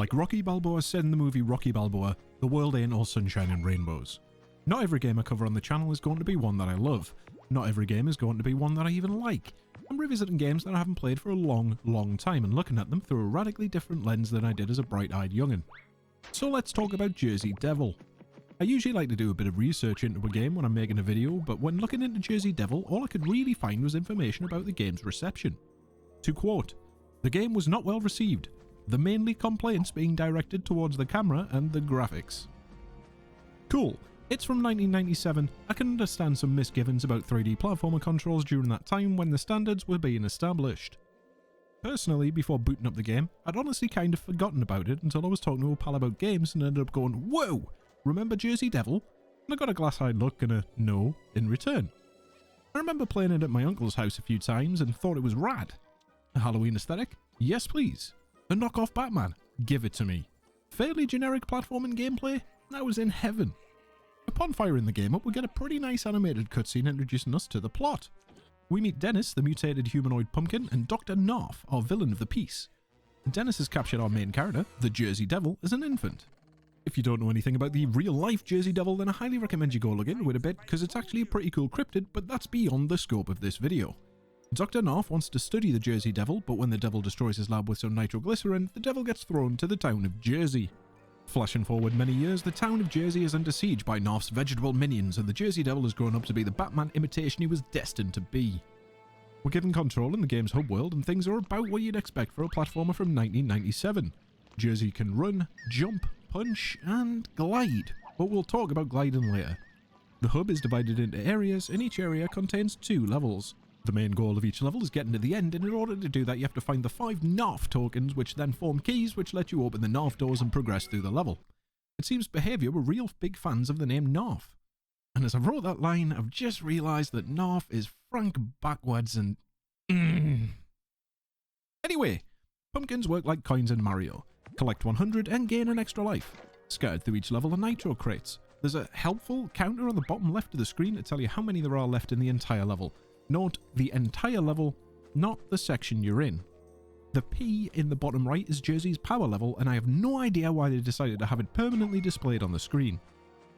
Like Rocky Balboa said in the movie Rocky Balboa, the world ain't all sunshine and rainbows. Not every game I cover on the channel is going to be one that I love. Not every game is going to be one that I even like. I'm revisiting games that I haven't played for a long time and looking at them through a radically different lens than I did as a bright-eyed young'un. So let's talk about Jersey Devil. I usually like to do a bit of research into a game when I'm making a video, but when looking into Jersey Devil, all I could really find was information about the game's reception. To quote, "The game was not well received, the mainly complaints being directed towards the camera and the graphics." Cool. It's from 1997, I can understand some misgivings about 3D platformer controls during that time when the standards were being established. Personally, before booting up the game, I'd honestly kind of forgotten about it until I was talking to a pal about games and ended up going, "Whoa! Remember Jersey Devil?" And I got a glass-eyed look and a no in return. I remember playing it at my uncle's house a few times and thought it was rad. A Halloween aesthetic? Yes please. A knockoff Batman? Give it to me. Fairly generic platforming gameplay? I was in heaven. Upon firing the game up, we get a pretty nice animated cutscene introducing us to the plot. We meet Dennis, the mutated humanoid pumpkin, and Dr. Knarf, our villain of the piece. Dennis has captured our main character, the Jersey Devil, as an infant. If you don't know anything about the real-life Jersey Devil, then I highly recommend you go look into it a bit, because it's actually a pretty cool cryptid, but that's beyond the scope of this video. Dr. Knarf wants to study the Jersey Devil, but when the devil destroys his lab with some nitroglycerin, the devil gets thrown to the town of Jersey. Flashing forward many years, the town of Jersey is under siege by Knarf's vegetable minions, and the Jersey Devil has grown up to be the Batman imitation he was destined to be. We're given control in the game's hub world, and things are about what you'd expect for a platformer from 1997. Jersey can run, jump, punch, and glide, but we'll talk about gliding later. The hub is divided into areas, and each area contains 2 levels. The main goal of each level is getting to the end, and in order to do that you have to find the 5 Knarf tokens, which then form keys which let you open the Knarf doors and progress through the level. It seems Behaviour were real big fans of the name Knarf. And as I wrote that line, I've just realised that Knarf is frank backwards and... Anyway, pumpkins work like coins in Mario. Collect 100 and gain an extra life. Scattered through each level are nitro crates. There's a helpful counter on the bottom left of the screen to tell you how many there are left in the entire level. Note, the entire level, not the section you're in. The P in the bottom right is Jersey's power level, and I have no idea why they decided to have it permanently displayed on the screen.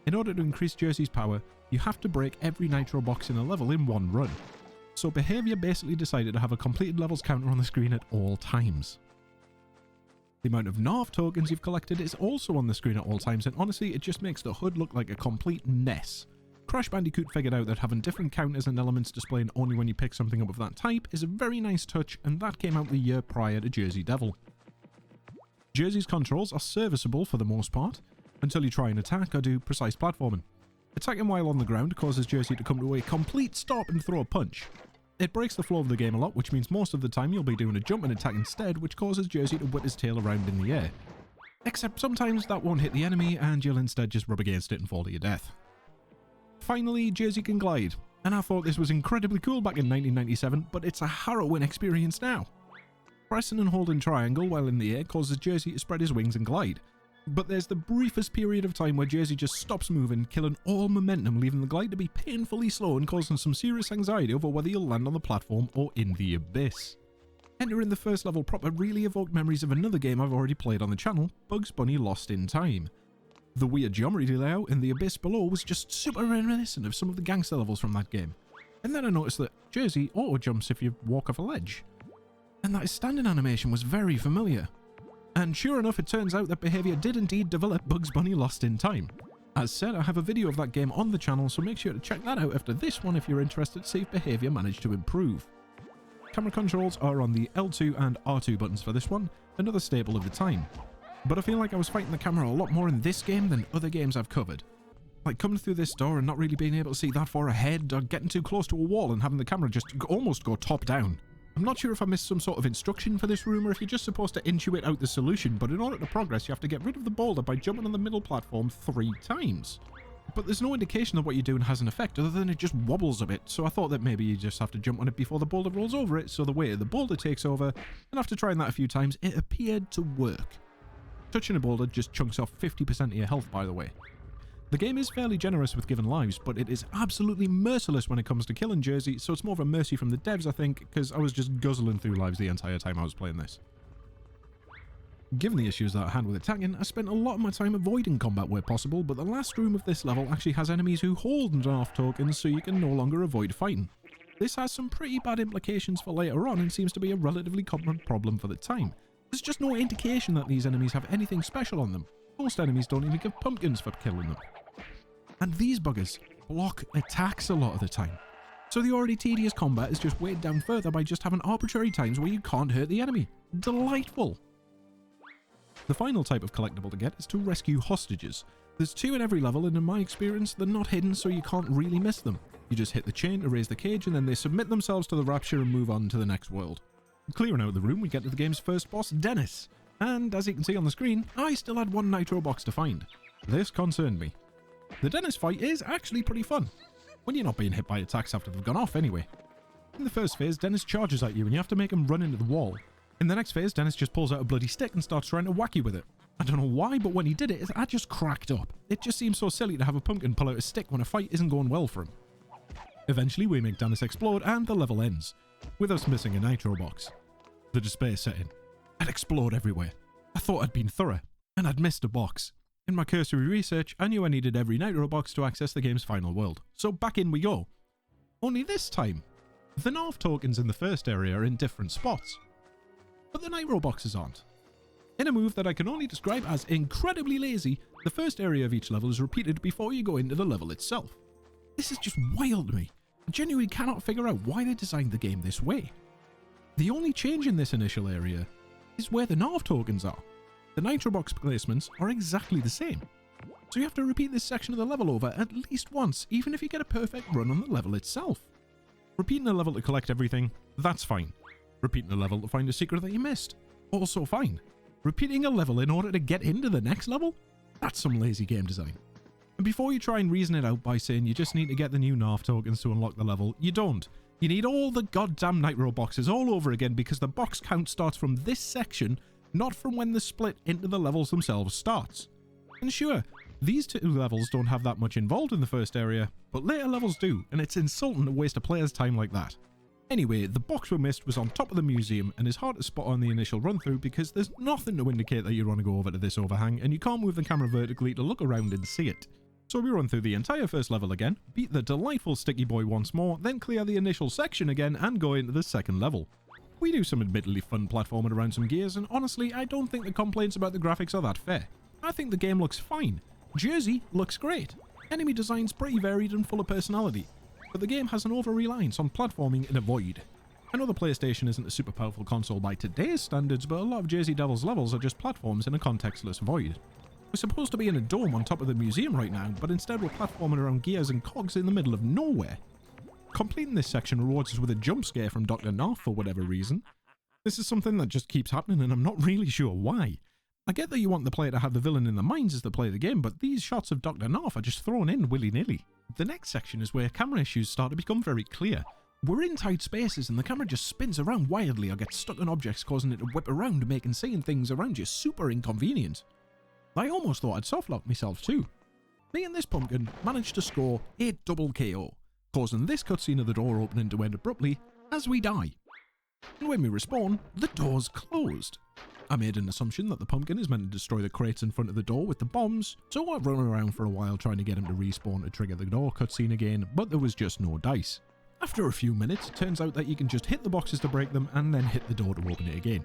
In order to increase Jersey's power, you have to break every nitro box in a level in one run. So Behaviour basically decided to have a completed levels counter on the screen at all times. The amount of Knarf tokens you've collected is also on the screen at all times, and honestly it just makes the HUD look like a complete mess. Crash Bandicoot figured out that having different counters and elements displaying only when you pick something up of that type is a very nice touch, and that came out the year prior to Jersey Devil. Jersey's controls are serviceable for the most part, until you try and attack or do precise platforming. Attacking while on the ground causes Jersey to come to a complete stop and throw a punch. It breaks the flow of the game a lot, which means most of the time you'll be doing a jump and attack instead, which causes Jersey to whip his tail around in the air. Except sometimes that won't hit the enemy and you'll instead just rub against it and fall to your death. Finally, Jersey can glide, and I thought this was incredibly cool back in 1997, but it's a harrowing experience now. Pressing and holding triangle while in the air causes Jersey to spread his wings and glide, but there's the briefest period of time where Jersey just stops moving, killing all momentum, leaving the glide to be painfully slow and causing some serious anxiety over whether you'll land on the platform or in the abyss. Entering the first level proper really evoked memories of another game I've already played on the channel, Bugs Bunny Lost in Time. The weird geometry layout in the abyss below was just super reminiscent of some of the gangster levels from that game. And then I noticed that Jersey auto-jumps if you walk off a ledge. And that his standing animation was very familiar. And sure enough, it turns out that Behaviour did indeed develop Bugs Bunny Lost in Time. As said, I have a video of that game on the channel, so make sure to check that out after this one if you're interested to see if Behaviour managed to improve. Camera controls are on the L2 and R2 buttons for this one, another staple of the time. But I feel like I was fighting the camera a lot more in this game than other games I've covered. Like coming through this door and not really being able to see that far ahead, or getting too close to a wall and having the camera just almost go top down. I'm not sure if I missed some sort of instruction for this room or if you're just supposed to intuit out the solution, but in order to progress you have to get rid of the boulder by jumping on the middle platform 3 times. But there's no indication that what you're doing has an effect other than it just wobbles a bit, so I thought that maybe you just have to jump on it before the boulder rolls over it so the weight of the boulder takes over, and after trying that a few times it appeared to work. Touching a boulder just chunks off 50% of your health, by the way. The game is fairly generous with giving lives, but it is absolutely merciless when it comes to killing Jersey, so it's more of a mercy from the devs, I think, because I was just guzzling through lives the entire time I was playing this. Given the issues that I had with attacking, I spent a lot of my time avoiding combat where possible, but the last room of this level actually has enemies who hold Knarf tokens so you can no longer avoid fighting. This has some pretty bad implications for later on and seems to be a relatively common problem for the time. There's just no indication that these enemies have anything special on them. Most enemies don't even give pumpkins for killing them. And these buggers block attacks a lot of the time. So the already tedious combat is just weighed down further by just having arbitrary times where you can't hurt the enemy. Delightful! The final type of collectible to get is to rescue hostages. There's 2 in every level, and in my experience they're not hidden so you can't really miss them. You just hit the chain to raise the cage and then they submit themselves to the rapture and move on to the next world. Clearing out the room, we get to the game's first boss, Dennis. And as you can see on the screen, I still had 1 nitro box to find. This concerned me. The Dennis fight is actually pretty fun, when you're not being hit by attacks after they've gone off anyway. In the first phase, Dennis charges at you and you have to make him run into the wall. In the next phase, Dennis just pulls out a bloody stick and starts trying to whack you with it. I don't know why, but when he did it, I just cracked up. It just seems so silly to have a pumpkin pull out a stick when a fight isn't going well for him. Eventually, we make Dennis explode and the level ends, with us missing a nitro box. The despair set in. I'd explode everywhere. I thought I'd been thorough, and I'd missed a box. In my cursory research, I knew I needed every nitro box to access the game's final world, so back in we go. Only this time, the Knarf tokens in the first area are in different spots, but the nitro boxes aren't. In a move that I can only describe as incredibly lazy, the first area of each level is repeated before you go into the level itself. This is just wild to me. I genuinely cannot figure out why they designed the game this way. The only change in this initial area is where the Knarf tokens are. The nitro box placements are exactly the same. So you have to repeat this section of the level over at least once, even if you get a perfect run on the level itself. Repeating a level to collect everything, that's fine. Repeating a level to find a secret that you missed, also fine. Repeating a level in order to get into the next level? That's some lazy game design. And before you try and reason it out by saying you just need to get the new Knarf tokens to unlock the level, you don't. You need all the goddamn nitro boxes all over again because the box count starts from this section, not from when the split into the levels themselves starts. And sure, these 2 levels don't have that much involved in the first area, but later levels do, and it's insulting to waste a player's time like that. Anyway, the box we missed was on top of the museum and is hard to spot on the initial run through because there's nothing to indicate that you want to go over to this overhang and you can't move the camera vertically to look around and see it. So we run through the entire first level again, beat the delightful sticky boy once more, then clear the initial section again and go into the second level. We do some admittedly fun platforming around some gears, and honestly I don't think the complaints about the graphics are that fair. I think the game looks fine. Jersey looks great. Enemy design's pretty varied and full of personality, but the game has an over-reliance on platforming in a void. I know the PlayStation isn't a super powerful console by today's standards, but a lot of Jersey Devil's levels are just platforms in a contextless void. We're supposed to be in a dome on top of the museum right now, but instead we're platforming around gears and cogs in the middle of nowhere. Completing this section rewards us with a jump scare from Dr. Knarf for whatever reason. This is something that just keeps happening and I'm not really sure why. I get that you want the player to have the villain in their minds as they play the game, but these shots of Dr. Knarf are just thrown in willy-nilly. The next section is where camera issues start to become very clear. We're in tight spaces and the camera just spins around wildly or gets stuck on objects, causing it to whip around, making seeing things around you super inconvenient. I almost thought I'd softlock myself too. Me and this pumpkin managed to score a double KO, causing this cutscene of the door opening to end abruptly as we die. And when we respawn, the door's closed. I made an assumption that the pumpkin is meant to destroy the crates in front of the door with the bombs, so I run around for a while trying to get him to respawn to trigger the door cutscene again, but there was just no dice. After a few minutes, it turns out that you can just hit the boxes to break them and then hit the door to open it again.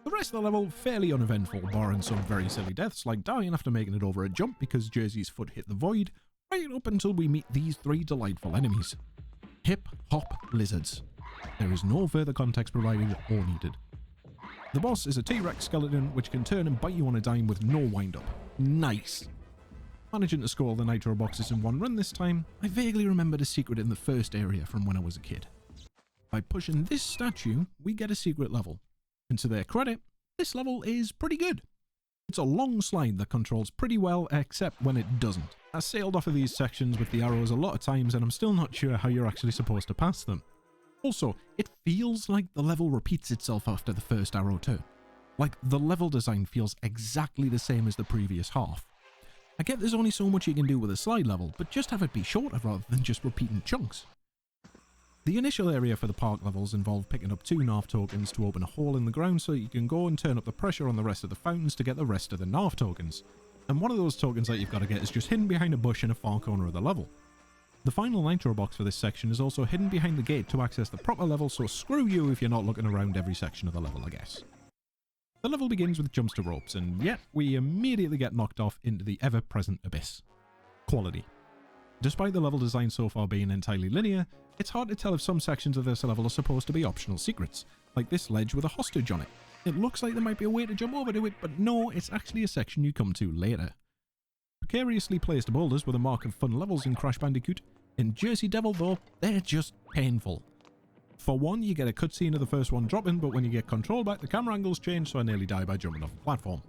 The rest of the level, fairly uneventful, barring some very silly deaths like dying after making it over a jump because Jersey's foot hit the void, right up until we meet these 3 delightful enemies. Hip-hop lizards. There is no further context provided or needed. The boss is a T-Rex skeleton which can turn and bite you on a dime with no wind-up. Nice! Managing to score all the nitro boxes in one run this time, I vaguely remembered a secret in the first area from when I was a kid. By pushing this statue, we get a secret level. And to their credit, this level is pretty good. It's a long slide that controls pretty well, except when it doesn't. I sailed off of these sections with the arrows a lot of times and I'm still not sure how you're actually supposed to pass them. Also, it feels like the level repeats itself after the first arrow turn. Like the level design feels exactly the same as the previous half. I get there's only so much you can do with a slide level, but just have it be shorter rather than just repeating chunks. The initial area for the park levels involve picking up 2 Knarf tokens to open a hole in the ground so you can go and turn up the pressure on the rest of the fountains to get the rest of the Knarf tokens. And one of those tokens that you've got to get is just hidden behind a bush in a far corner of the level. The final nitro box for this section is also hidden behind the gate to access the proper level, so screw you if you're not looking around every section of the level, I guess. The level begins with jumps to ropes, and yet we immediately get knocked off into the ever-present abyss. Quality. Despite the level design so far being entirely linear, it's hard to tell if some sections of this level are supposed to be optional secrets, like this ledge with a hostage on it. It looks like there might be a way to jump over to it, but no, it's actually a section you come to later. Precariously placed boulders were the mark of fun levels in Crash Bandicoot. In Jersey Devil though, they're just painful. For one, you get a cutscene of the first one dropping, but when you get control back, the camera angles change, so I nearly die by jumping off the platform.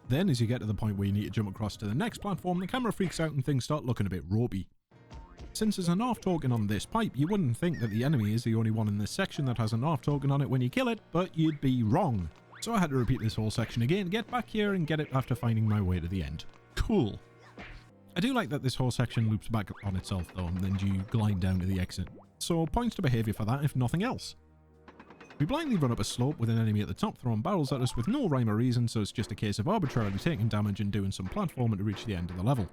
Then, as you get to the point where you need to jump across to the next platform, the camera freaks out and things start looking a bit ropey. Since there's a Knarf token on this pipe, you wouldn't think that the enemy is the only one in this section that has a Knarf token on it when you kill it, but you'd be wrong. So I had to repeat this whole section again, get back here and get it after finding my way to the end. Cool. I do like that this whole section loops back on itself though, and then you glide down to the exit. So points to behaviour for that, if nothing else. We blindly run up a slope with an enemy at the top throwing barrels at us with no rhyme or reason, so it's just a case of arbitrarily taking damage and doing some platforming to reach the end of the level.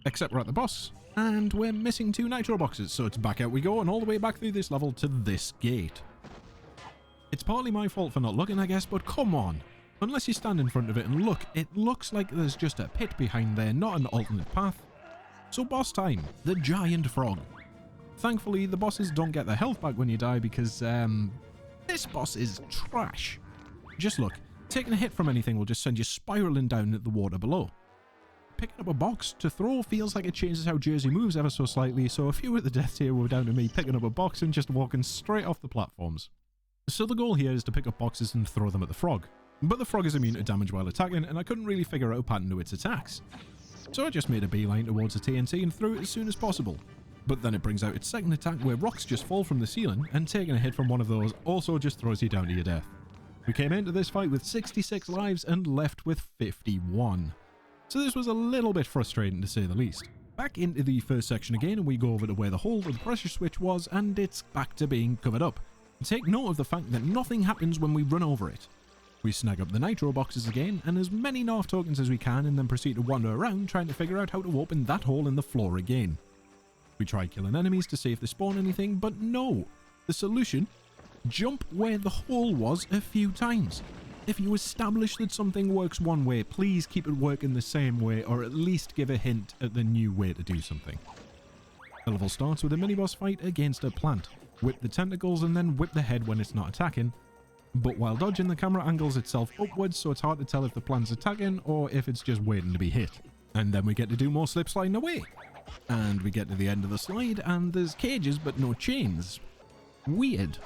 Except we're at the boss, and we're missing 2 nitro boxes, so it's back out we go and all the way back through this level to this gate. It's partly my fault for not looking, I guess, but come on. Unless you stand in front of it and look, it looks like there's just a pit behind there, not an alternate path. So boss time, the giant frog. Thankfully, the bosses don't get their health back when you die because, this boss is trash. Just look, taking a hit from anything will just send you spiraling down into the water below. Picking up a box to throw feels like it changes how Jersey moves ever so slightly, so a few of the deaths here were down to me picking up a box and just walking straight off the platforms. So the goal here is to pick up boxes and throw them at the frog. But the frog is immune to damage while attacking, and I couldn't really figure out a pattern to its attacks. So I just made a beeline towards the TNT and threw it as soon as possible. But then it brings out its second attack where rocks just fall from the ceiling, and taking a hit from one of those also just throws you down to your death. We came into this fight with 66 lives and left with 51. So this was a little bit frustrating to say the least. Back into the first section again, and we go over to where the hole of the pressure switch was, and it's back to being covered up. Take note of the fact that nothing happens when we run over it. We snag up the nitro boxes again, and as many Knarf tokens as we can, and then proceed to wander around trying to figure out how to open that hole in the floor again. We try killing enemies to see if they spawn anything, but no. The solution? Jump where the hole was a few times. If you establish that something works one way, please keep it working the same way, or at least give a hint at the new way to do something. The level starts with a mini-boss fight against a plant. Whip the tentacles and then whip the head when it's not attacking. But while dodging, the camera angles itself upwards, so it's hard to tell if the plant's attacking or if it's just waiting to be hit. And then we get to do more slip sliding away. And we get to the end of the slide, and there's cages but no chains. Weird.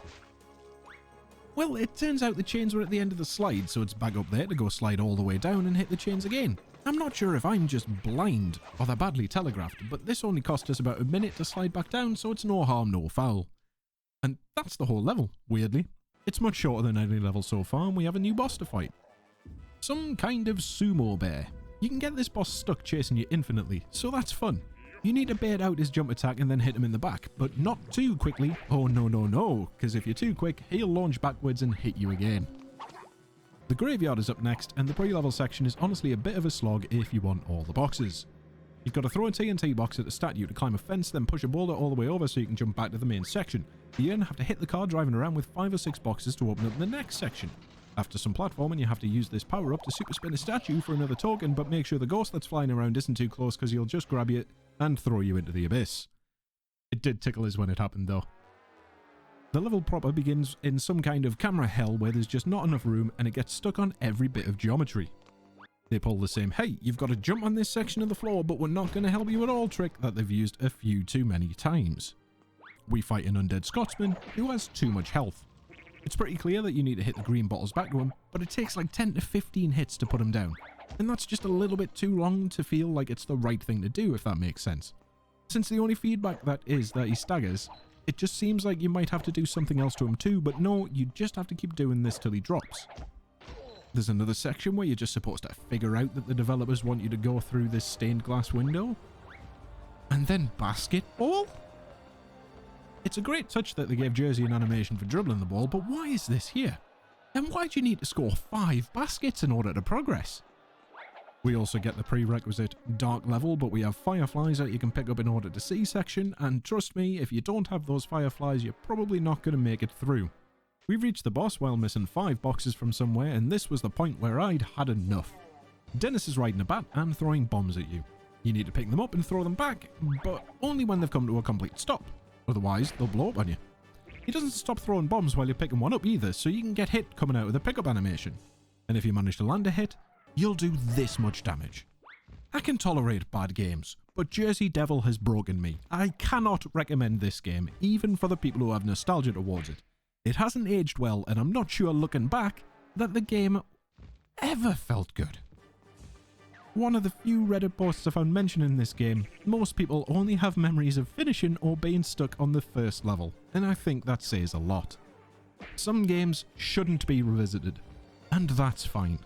Well, it turns out the chains were at the end of the slide, so it's back up there to go slide all the way down and hit the chains again. I'm not sure if I'm just blind or they're badly telegraphed, but this only cost us about a minute to slide back down, so it's no harm, no foul. And that's the whole level, weirdly. It's much shorter than any level so far, and we have a new boss to fight. Some kind of sumo bear. You can get this boss stuck chasing you infinitely, so that's fun. You need to bait out his jump attack and then hit him in the back, but not too quickly. Oh no, because if you're too quick, he'll launch backwards and hit you again. The graveyard is up next, and the pre-level section is honestly a bit of a slog if you want all the boxes. You've got to throw a TNT box at the statue to climb a fence, then push a boulder all the way over so you can jump back to the main section. You then have to hit the car driving around with 5 or 6 boxes to open up the next section. After some platforming, you have to use this power-up to super spin a statue for another token, but make sure the ghost that's flying around isn't too close because he'll just grab you and throw you into the abyss. It did tickle us when it happened though. The level proper begins in some kind of camera hell where there's just not enough room and it gets stuck on every bit of geometry. They pull the same, hey, you've got to jump on this section of the floor, but we're not going to help you at all trick that they've used a few too many times. We fight an undead Scotsman who has too much health. It's pretty clear that you need to hit the green bottles back to him, but it takes like 10 to 15 hits to put him down. And that's just a little bit too long to feel like it's the right thing to do, if that makes sense. Since the only feedback that is that he staggers, it just seems like you might have to do something else to him too, but no, you just have to keep doing this till he drops. There's another section where you're just supposed to figure out that the developers want you to go through this stained glass window. And then basketball? It's a great touch that they gave Jersey an animation for dribbling the ball, but why is this here? And why do you need to score 5 baskets in order to progress? We also get the prerequisite dark level, but we have fireflies that you can pick up in order to see section, and trust me, if you don't have those fireflies, you're probably not going to make it through. We've reached the boss while missing 5 boxes from somewhere, and this was the point where I'd had enough. Dennis is riding a bat and throwing bombs at you. You need to pick them up and throw them back, but only when they've come to a complete stop. Otherwise, they'll blow up on you. He doesn't stop throwing bombs while you're picking one up either, so you can get hit coming out of the pickup animation. And if you manage to land a hit, you'll do this much damage. I can tolerate bad games, but Jersey Devil has broken me. I cannot recommend this game, even for the people who have nostalgia towards it. It hasn't aged well, and I'm not sure looking back that the game ever felt good. One of the few Reddit posts I found mentioning this game, most people only have memories of finishing or being stuck on the first level, and I think that says a lot. Some games shouldn't be revisited, and that's fine.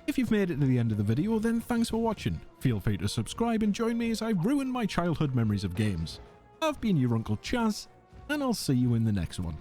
If you've made it to the end of the video, then thanks for watching. Feel free to subscribe and join me as I ruin my childhood memories of games. I've been your Uncle Chaz, and I'll see you in the next one.